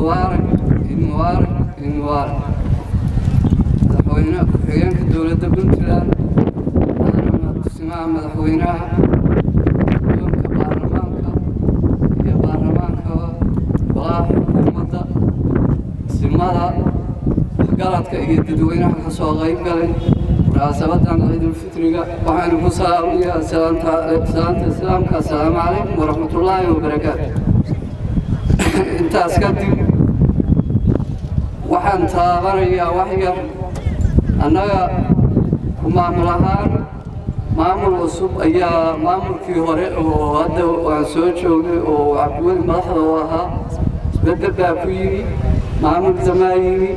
مبارك عيد مبارك عيد مبارك مدحوينها كحيانك الدولة بنتلان أنا تسمع مدحوينها يومك بارلمانك يا بارلمانك والله حكومة سمادة قالتك إيه تدوينها كسوة غيب قالي مناسبة عيد الفطر وعن مساء يا سلام السلام عليكم ورحمة الله وبركاته انت اسكتي waxaan taabanayaa wax yar annaga maamulahaan maamul cusub ayaa maamulkii hore oo hadda waan soo joognay oo cabdiweli madaxda u ahaa isbedel baa ku yimi maamul zamaayimi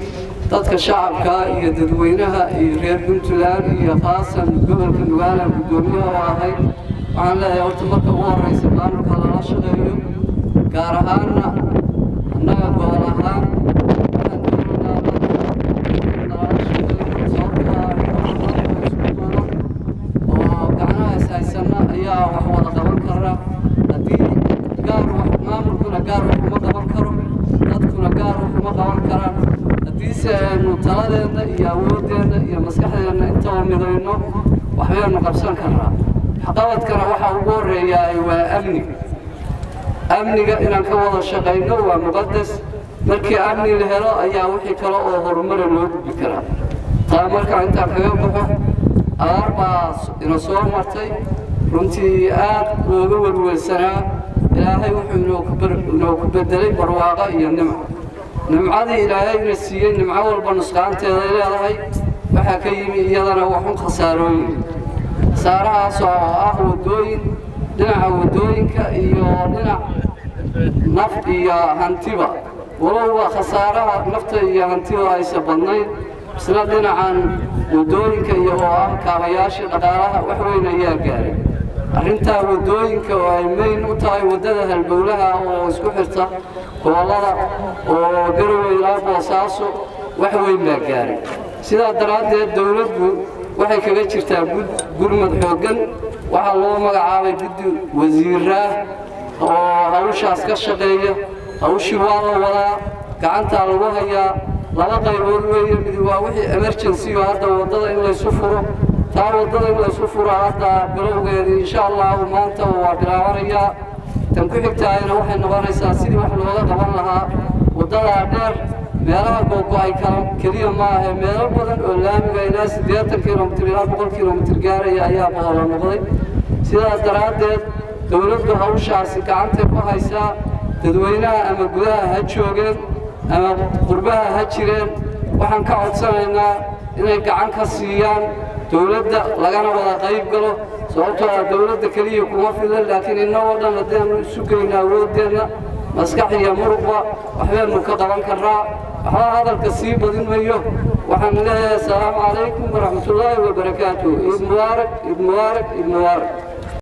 dadka shacabka iyo dadweynaha iyo reer Puntland iyo khaasan gobolka Nugaal gudoomiyaha oo ahay waxaan leeyahay horta marka ugu horeysa maamulka la shaqeeyo gaar ahaanna annaga gobol ahaan taladeena iyo awoodeena iyo maskaxdeena inta midayno waxbaynu qabsan karnaa xaqabadkana waxa ugu horeeyaa waa amniga inaan ka wada shaqeyno waa muqaddas markii amni la helo ayaa wixii kale oo horumar loo gudbi karaa taa marka inta kaga baxo arbaas ina soo martay runtii aad looga warwarsanaa ilaahay wuxuu inoo ku bedelay barwaaqo iyo nimco nimcadii ilaahay nasiiyay nimco walba nusqaanteeda leedahay waxa ka yimi iyadana waxun khasaarooyin saarahaas oo ah wadooyin dhinaca wadooyinka iyo dhinac naf iyo hantiba walowba khasaaraha nafta iyo hantiba aysan badnayn isla dhinacan wadooyinka iyo oo ah kaabayaasha dhaqaalaha wax weyn ayaa gaaray arrintaa wadooyinka oo ay mayn u tahay wadada halbowlaha oo isku xirta gobolada oo Garowe ilaa Boosaaso wax weyn baa gaaray sidaa daraaddeed dawladdu waxay kaga jirtaa gurmad xooggan waxa loo magacaabay guddi wasiirah oo hawshaas ka shaqeeya hawshii waa la wadaa gacanta lagu hayaa laba qaybood weeye mid waa wixii emergency oo hadda wadada in la isu furo taa wadada in la isu furo hadda bilowgeeda insha Allah maanta waa bilaabanaya tan ku xigtaayna waxay noqonaysaa sidii wax looga qaban lahaa wadada dheer meelaha go'ay kaliya ma aha meelo badan oo laamiga ilaa 80 kilomitir ilaa 100 kilomitir gaaraya ayaa boqol noqday sidaas daraaddeed dawladdu hawshaasi gacanta ku haysaa dadweynaha ama gudaha ha joogeen ama qurbaha ha jireen waxaan ka codsanaynaa inay gacan ka siiyaan dawladda lagana wada qayb galo sababtoo ah dawladda kaliya kuma filan laakiin innagoo dhan haddaynu isu geynaa awoodeena maskax iyo muruqba waxbaynu ka qaban karnaa waxba hadalka sii badin mayo waxaan leeyahay assalaamu calaykum waraxmatullaahi wabarakaatuh ciid mubaarak ciid mubaarak ciid mubaarak